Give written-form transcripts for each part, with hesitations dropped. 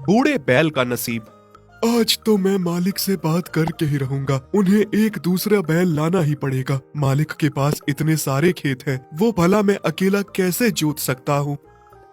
बूढ़े बैल का नसीब। आज तो मैं मालिक से बात करके ही रहूंगा। उन्हें एक दूसरा बैल लाना ही पड़ेगा। मालिक के पास इतने सारे खेत हैं, वो भला मैं अकेला कैसे जोत सकता हूँ।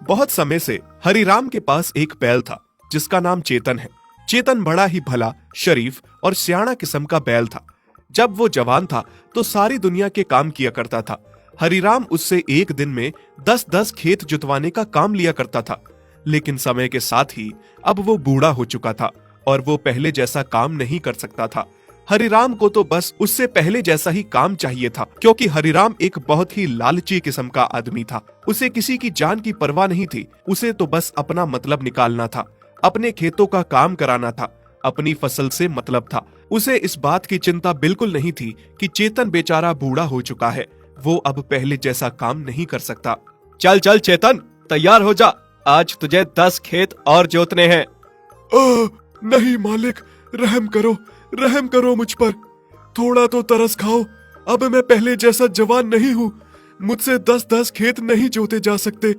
बहुत समय से हरिराम के पास एक बैल था जिसका नाम चेतन है। चेतन बड़ा ही भला, शरीफ और सियाणा किस्म का बैल था। जब वो जवान था तो सारी दुनिया के काम किया करता था। हरिराम उससे एक दिन में 10-10 खेत जुतवाने का काम लिया करता था। लेकिन समय के साथ ही अब वो बूढ़ा हो चुका था और वो पहले जैसा काम नहीं कर सकता था। हरिराम को तो बस उससे पहले जैसा ही काम चाहिए था, क्योंकि हरिराम एक बहुत ही लालची किस्म का आदमी था। उसे किसी की जान की परवाह नहीं थी। उसे तो बस अपना मतलब निकालना था, अपने खेतों का काम कराना था, अपनी फसल से मतलब था। उसे इस बात की चिंता बिल्कुल नहीं थी कि चेतन बेचारा बूढ़ा हो चुका है, वो अब पहले जैसा काम नहीं कर सकता। चल चल चेतन, तैयार हो जा, आज तुझे 10 खेत और जोतने हैं। नहीं मालिक, रहम करो मुझ पर। थोड़ा तो तरस खाओ। अब मैं पहले जैसा जवान नहीं हूँ। मुझसे 10-10 खेत नहीं जोते जा सकते।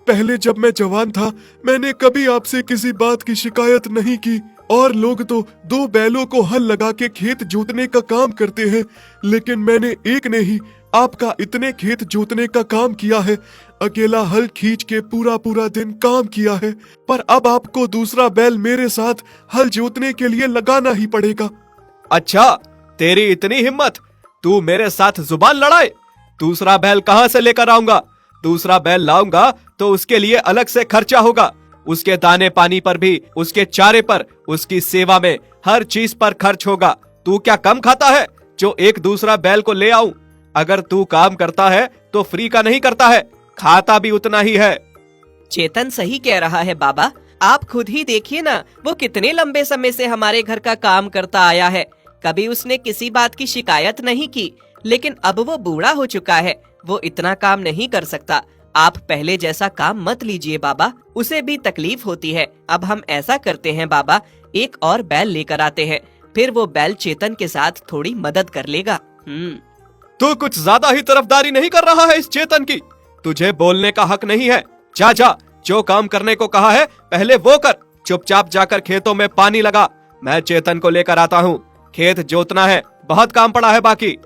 पहले जब मैं जवान था मैंने कभी आपसे किसी बात की शिकायत नहीं की, और लोग तो 2 बैलों को हल लगा के खेत जोतने का काम करते हैं, लेकिन मैंने एक ने ही आपका इतने खेत जोतने का काम किया है। अकेला हल खींच के पूरा पूरा दिन काम किया है, पर अब आपको दूसरा बैल मेरे साथ हल जोतने के लिए लगाना ही पड़ेगा। अच्छा, तेरी इतनी हिम्मत, तू मेरे साथ जुबान लड़ाए। दूसरा बैल कहाँ से लेकर आऊंगा? दूसरा बैल लाऊंगा तो उसके लिए अलग से खर्चा होगा। उसके दाने पानी पर भी, उसके चारे पर, उसकी सेवा में, हर चीज पर खर्च होगा। तू क्या कम खाता है जो एक दूसरा बैल को ले आऊं? अगर तू काम करता है तो फ्री का नहीं करता है, खाता भी उतना ही है। चेतन सही कह रहा है बाबा, आप खुद ही देखिए ना, वो कितने लंबे समय से हमारे घर का काम करता आया है। कभी उसने किसी बात की शिकायत नहीं की, लेकिन अब वो बूढ़ा हो चुका है, वो इतना काम नहीं कर सकता। आप पहले जैसा काम मत लीजिए बाबा, उसे भी तकलीफ होती है। अब हम ऐसा करते हैं बाबा, एक और बैल लेकर आते हैं, फिर वो बैल चेतन के साथ थोड़ी मदद कर लेगा। तू कुछ ज्यादा ही तरफदारी नहीं कर रहा है इस चेतन की? तुझे बोलने का हक नहीं है। जा जा, जो काम करने को कहा है पहले वो कर। चुपचाप जाकर खेतों में पानी लगा। मैं चेतन को लेकर आता हूँ, खेत जोतना है, बहुत काम पड़ा है बाकी।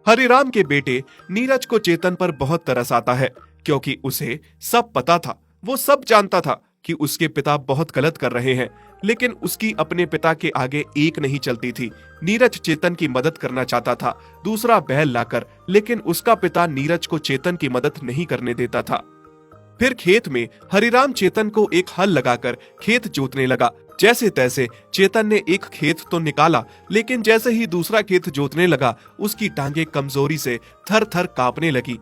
हरिराम के बेटे नीरज को चेतन पर बहुत तरस आता है, क्योंकि उसे सब पता था। वो सब जानता था कि उसके पिता बहुत गलत कर रहे हैं, लेकिन उसकी अपने पिता के आगे एक नहीं चलती थी। नीरज चेतन की मदद करना चाहता था दूसरा बैल लाकर, लेकिन उसका पिता नीरज को चेतन की मदद नहीं करने देता था। फिर खेत में हरिराम चेतन को एक हल लगाकर खेत जोतने लगा। जैसे तैसे चेतन ने एक खेत तो निकाला, लेकिन जैसे ही दूसरा खेत जोतने लगा उसकी टांगे कमजोरी से थर थर कांपने लगी।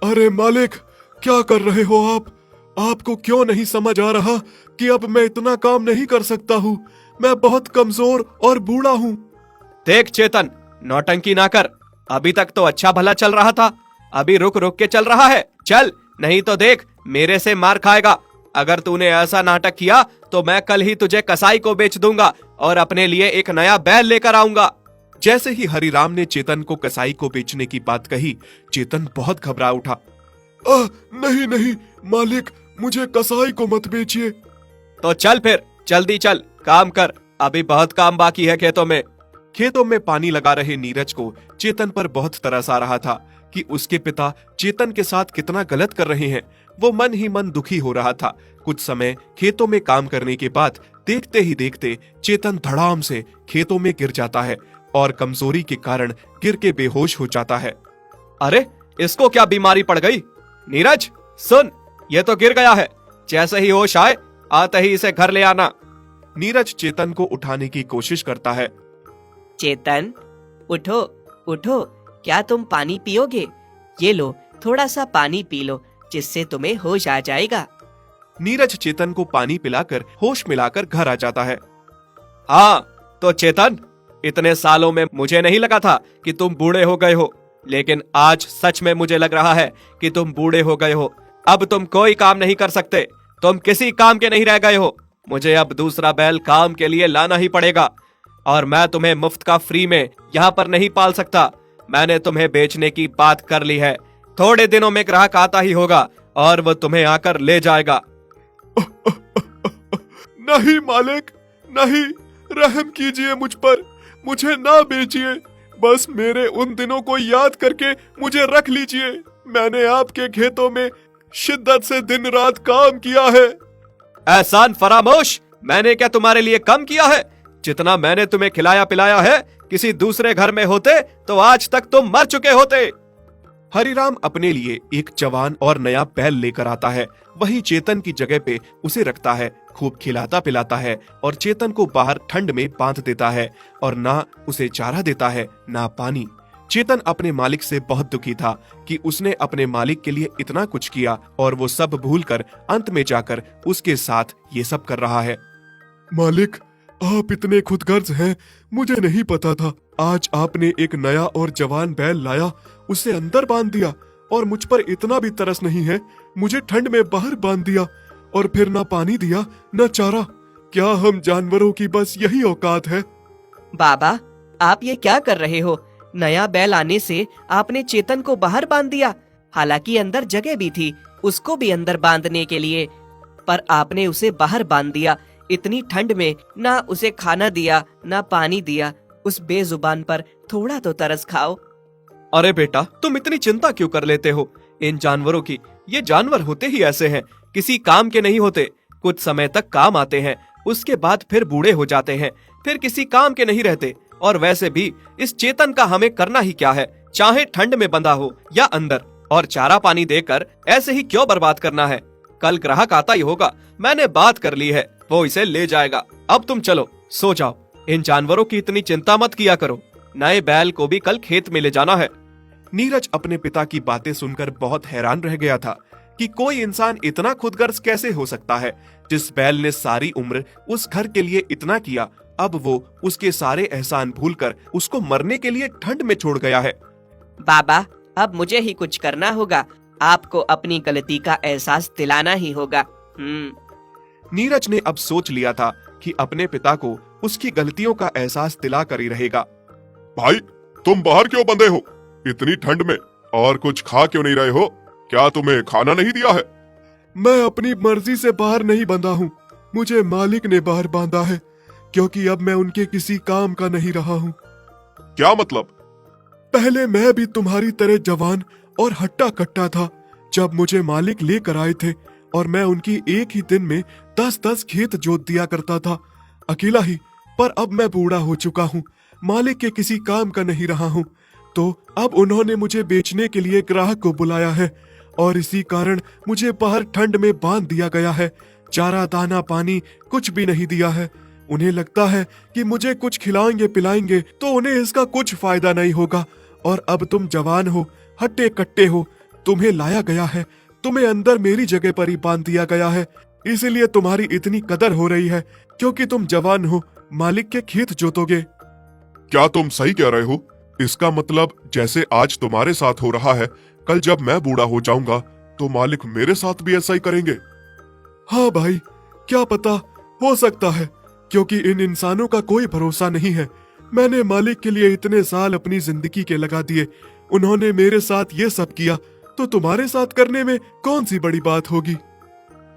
अरे मालिक, क्या कर रहे हो आप? आपको क्यों नहीं समझ आ रहा कि अब मैं इतना काम नहीं कर सकता हूँ? मैं बहुत कमजोर और बूढ़ा हूँ। देख चेतन, नौटंकी ना कर। अभी तक तो अच्छा भला चल रहा था, अभी रुक रुक के चल रहा है। चल, नहीं तो देख मेरे से मार खाएगा। अगर तूने ऐसा नाटक किया तो मैं कल ही तुझे कसाई को बेच दूंगा और अपने लिए एक नया बैल लेकर आऊंगा। जैसे ही हरिराम ने चेतन को कसाई को बेचने की बात कही, चेतन बहुत घबरा उठा। नहीं नहीं मालिक, मुझे कसाई को मत बेचिए। तो चल फिर, जल्दी चल, काम कर, अभी बहुत काम बाकी है खेतों में। खेतों में पानी लगा रहे नीरज को चेतन पर बहुत तरस आ रहा था कि उसके पिता चेतन के साथ कितना गलत कर रहे हैं। वो मन ही मन दुखी हो रहा था। कुछ समय खेतों में काम करने के बाद देखते ही देखते चेतन धड़ाम से खेतों में गिर जाता है और कमजोरी के कारण गिर के बेहोश हो जाता है। अरे, इसको क्या बीमारी पड़ गई? नीरज सुन, ये तो गिर गया है। जैसे ही होश आए आते ही इसे घर ले आना। नीरज चेतन को उठाने की कोशिश करता है। चेतन, उठो उठो, क्या तुम पानी पियोगे? ये लो, थोड़ा सा पानी पी लो, जिससे तुम्हें होश आ जाएगा। नीरज चेतन को पानी पिलाकर होश मिलाकर घर आ जाता है। हाँ तो चेतन, इतने सालों में मुझे नहीं लगा था कि तुम बूढ़े हो गए हो, लेकिन आज सच में मुझे लग रहा है कि तुम बूढ़े हो गए हो। अब तुम कोई काम नहीं कर सकते, तुम किसी काम के नहीं रह गए हो। मुझे अब दूसरा बैल काम के लिए लाना ही पड़ेगा, और मैं तुम्हें मुफ्त का फ्री में यहाँ पर नहीं पाल सकता। मैंने तुम्हें बेचने की बात कर ली है। थोड़े दिनों में ग्राहक आता ही होगा और वो तुम्हें आकर ले जाएगा। नहीं मालिक, नहीं, रहम कीजिए मुझ पर, मुझे ना बेचिए। बस मेरे उन दिनों को याद करके मुझे रख लीजिए। मैंने आपके खेतों में शिद्दत से दिन रात काम किया है। एहसान फरामोश, मैंने क्या तुम्हारे लिए कम किया है? जितना मैंने तुम्हें खिलाया पिलाया है, किसी दूसरे घर में होते तो आज तक तुम मर चुके होते। हरिराम अपने लिए एक जवान और नया बैल लेकर आता है। वही चेतन की जगह पे उसे रखता है, खूब खिलाता पिलाता है और चेतन को बाहर ठंड में बांध देता है और ना उसे चारा देता है ना पानी। चेतन अपने मालिक से बहुत दुखी था कि उसने अपने मालिक के लिए इतना कुछ किया और वो सब भूलकर अंत में जाकर उसके साथ ये सब कर रहा है। मालिक, आप इतने खुदगर्ज हैं, मुझे नहीं पता था। आज आपने एक नया और जवान बैल लाया, उसे अंदर बांध दिया और मुझ पर इतना भी तरस नहीं है, मुझे ठंड में बाहर बांध दिया और फिर ना पानी दिया ना चारा। क्या हम जानवरों की बस यही औकात है? बाबा, आप ये क्या कर रहे हो? नया बैल आने से आपने चेतन को बाहर बांध दिया, हालांकि अंदर जगह भी थी उसको भी अंदर बांधने के लिए, पर आपने उसे बाहर बांध दिया। इतनी ठंड में ना उसे खाना दिया ना पानी दिया। उस बेजुबान पर थोड़ा तो तरस खाओ। अरे बेटा, तुम इतनी चिंता क्यों कर लेते हो इन जानवरों की? ये जानवर होते ही ऐसे हैं, किसी काम के नहीं होते। कुछ समय तक काम आते हैं, उसके बाद फिर बूढ़े हो जाते हैं, फिर किसी काम के नहीं रहते। और वैसे भी इस चेतन का हमें करना ही क्या है, चाहे ठंड में बंधा हो या अंदर, और चारा पानी देकर ऐसे ही क्यों बर्बाद करना है? कल ग्राहक आता ही होगा, मैंने बात कर ली है, वो इसे ले जाएगा। अब तुम चलो, सो जाओ। इन जानवरों की इतनी चिंता मत किया करो, नए बैल को भी कल खेत में ले जाना है। नीरज अपने पिता की बातें सुनकर बहुत हैरान रह गया था कि कोई इंसान इतना खुदगर्ज कैसे हो सकता है। जिस बैल ने सारी उम्र उस घर के लिए इतना किया, अब वो उसके सारे एहसान भूलकर उसको मरने के लिए ठंड में छोड़ गया है। बाबा, अब मुझे ही कुछ करना होगा, आपको अपनी गलती का एहसास दिलाना ही होगा। नीरज ने अब सोच लिया था कि अपने पिता को उसकी गलतियों का एहसास दिला कर ही रहेगा। भाई, तुम बाहर क्यों बंधे हो इतनी ठंड में, और कुछ खा क्यों नहीं रहे हो? क्या तुम्हें खाना नहीं दिया है? मैं अपनी मर्जी से बाहर नहीं बंधा हूँ, मुझे मालिक ने बाहर बांधा है, क्योंकि अब मैं उनके किसी काम का नहीं रहा हूँ। क्या मतलब? पहले मैं भी तुम्हारी तरह जवान और हट्टा कट्टा था। जब मुझे मालिक लेकर आए थे और मैं उनकी एक ही दिन में 10-10 खेत जोत दिया करता था, अकेला ही। पर अब मैं बूढ़ा हो चुका हूँ, मालिक के किसी काम का नहीं रहा हूँ, तो अब उन्होंने मुझे बेचने के लिए ग्राहक को बुलाया है और इसी कारण मुझे बाहर ठंड में बांध दिया गया है। चारा दाना पानी कुछ भी नहीं दिया है। उन्हें लगता है कि मुझे कुछ खिलाएंगे पिलाएंगे तो उन्हें इसका कुछ फायदा नहीं होगा। और अब तुम जवान हो, हट्टे कट्टे हो, तुम्हें लाया गया है, तुम्हें अंदर मेरी जगह पर ही बांध दिया गया है, इसीलिए तुम्हारी इतनी कदर हो रही है, क्योंकि तुम जवान हो, मालिक के खेत जोतोगे। क्या तुम सही कह रहे हो? इसका मतलब जैसे आज तुम्हारे साथ हो रहा है, कल जब मैं बूढ़ा हो जाऊंगा तो मालिक मेरे साथ भी ऐसा ही करेंगे। हाँ भाई, क्या पता, हो सकता है, क्योंकि इन इंसानों का कोई भरोसा नहीं है। मैंने मालिक के लिए इतने साल अपनी जिंदगी के लगा दिए, उन्होंने मेरे साथ ये सब किया, तो तुम्हारे साथ करने में कौन सी बड़ी बात होगी।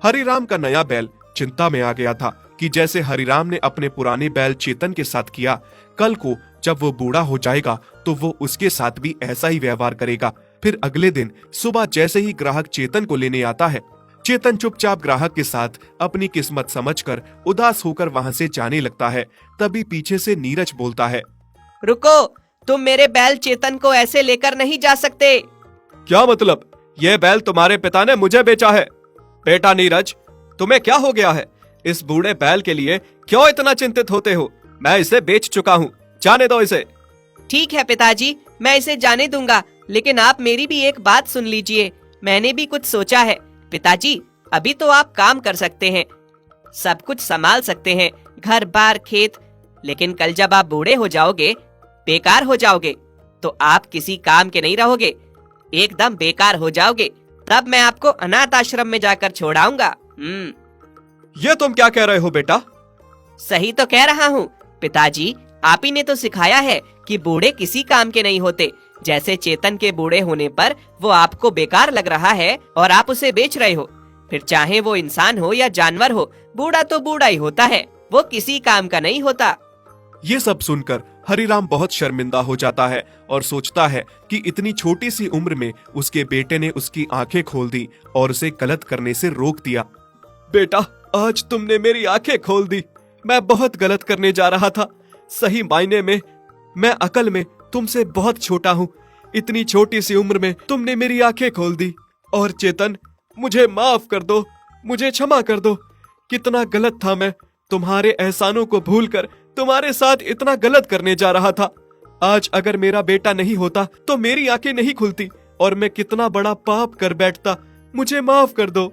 हरिराम का नया बैल चिंता में आ गया था कि जैसे हरिराम ने अपने पुराने बैल चेतन के साथ किया, कल को जब वो बूढ़ा हो जाएगा तो वो उसके साथ भी ऐसा ही व्यवहार करेगा। फिर अगले दिन सुबह जैसे ही ग्राहक चेतन को लेने आता है, चेतन चुपचाप ग्राहक के साथ अपनी किस्मत समझकर उदास होकर वहां से जाने लगता है। तभी पीछे से नीरज बोलता है, रुको, तुम मेरे बैल चेतन को ऐसे लेकर नहीं जा सकते। क्या मतलब? ये बैल तुम्हारे पिता ने मुझे बेचा है? बेटा नीरज, तुम्हें क्या हो गया है? इस बूढ़े बैल के लिए क्यों इतना चिंतित होते हो? मैं इसे बेच चुका हूँ, जाने दो इसे। ठीक है पिताजी, मैं इसे जाने दूंगा, लेकिन आप मेरी भी एक बात सुन लीजिए। मैंने भी कुछ सोचा है। पिताजी, अभी तो आप काम कर सकते हैं, सब कुछ संभाल सकते हैं, घर बार खेत, लेकिन कल जब आप बूढ़े हो जाओगे, बेकार हो जाओगे, तो आप किसी काम के नहीं रहोगे, एकदम बेकार हो जाओगे। तब मैं आपको अनाथ आश्रम में जाकर छोड़ाऊंगा। ये तुम क्या कह रहे हो बेटा? सही तो कह रहा हूँ पिताजी, आप ही ने तो सिखाया है कि बूढ़े किसी काम के नहीं होते। जैसे चेतन के बूढ़े होने पर वो आपको बेकार लग रहा है और आप उसे बेच रहे हो, फिर चाहे वो इंसान हो या जानवर हो, बूढ़ा तो बूढ़ा ही होता है, वो किसी काम का नहीं होता। ये सब सुनकर हरिराम बहुत शर्मिंदा हो जाता है और सोचता है कि इतनी छोटी सी उम्र में उसके बेटे ने उसकी आंखें खोल दी और उसे गलत करने से रोक दिया। बेटा, आज तुमने मेरी आंखें खोल दी। मैं बहुत गलत करने जा रहा था। सही मायने में मैं अकल में तुमसे बहुत छोटा हूँ। इतनी छोटी सी उम्र में तुमने मेरी आंखें खोल दी। और चेतन, मुझे माफ कर दो, मुझे क्षमा कर दो। कितना गलत था मैं, तुम्हारे एहसानों को भूलकर तुम्हारे साथ इतना गलत करने जा रहा था। आज अगर मेरा बेटा नहीं होता तो मेरी आंखें नहीं खुलती और मैं कितना बड़ा पाप कर बैठता। मुझे माफ कर दो।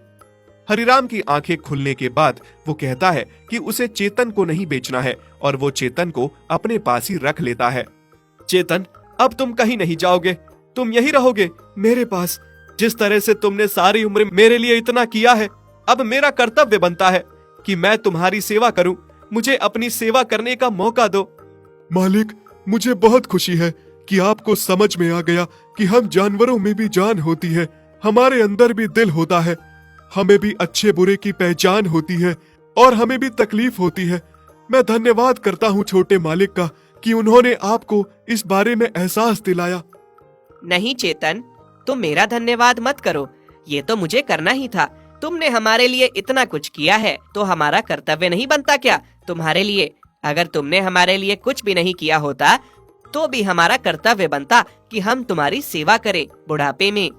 हरिराम की आंखें खुलने के बाद वो कहता है कि उसे चेतन को नहीं बेचना है और वो चेतन को अपने पास ही रख लेता है। चेतन, अब तुम कहीं नहीं जाओगे, तुम यही रहोगे मेरे पास। जिस तरह से तुमने सारी उम्र मेरे लिए इतना किया है, अब मेरा कर्तव्य बनता है कि मैं तुम्हारी सेवा करूं। मुझे अपनी सेवा करने का मौका दो। मालिक, मुझे बहुत खुशी है कि आपको समझ में आ गया कि हम जानवरों में भी जान होती है, हमारे अंदर भी दिल होता है, हमें भी अच्छे बुरे की पहचान होती है और हमें भी तकलीफ होती है। मैं धन्यवाद करता हूँ छोटे मालिक का कि उन्होंने आपको इस बारे में एहसास दिलाया। नहीं चेतन, तुम मेरा धन्यवाद मत करो, ये तो मुझे करना ही था। तुमने हमारे लिए इतना कुछ किया है तो हमारा कर्तव्य नहीं बनता क्या तुम्हारे लिए? अगर तुमने हमारे लिए कुछ भी नहीं किया होता तो भी हमारा कर्तव्य बनता कि हम तुम्हारी सेवा करें बुढ़ापे में।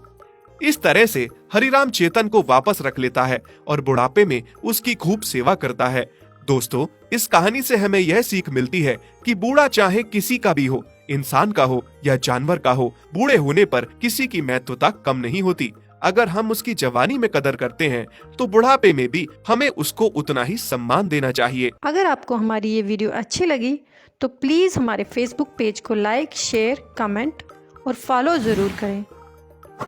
इस तरह से हरिराम चेतन को वापस रख लेता है और बुढ़ापे में उसकी खूब सेवा करता है। दोस्तों, इस कहानी से हमें यह सीख मिलती है कि बूढ़ा चाहे किसी का भी हो, इंसान का हो या जानवर का हो, बूढ़े होने पर किसी की महत्वता कम नहीं होती। अगर हम उसकी जवानी में कदर करते हैं तो बुढ़ापे में भी हमें उसको उतना ही सम्मान देना चाहिए। अगर आपको हमारी ये वीडियो अच्छी लगी तो प्लीज़ हमारे फेसबुक पेज को लाइक, शेयर, कमेंट और फॉलो ज़रूर करें।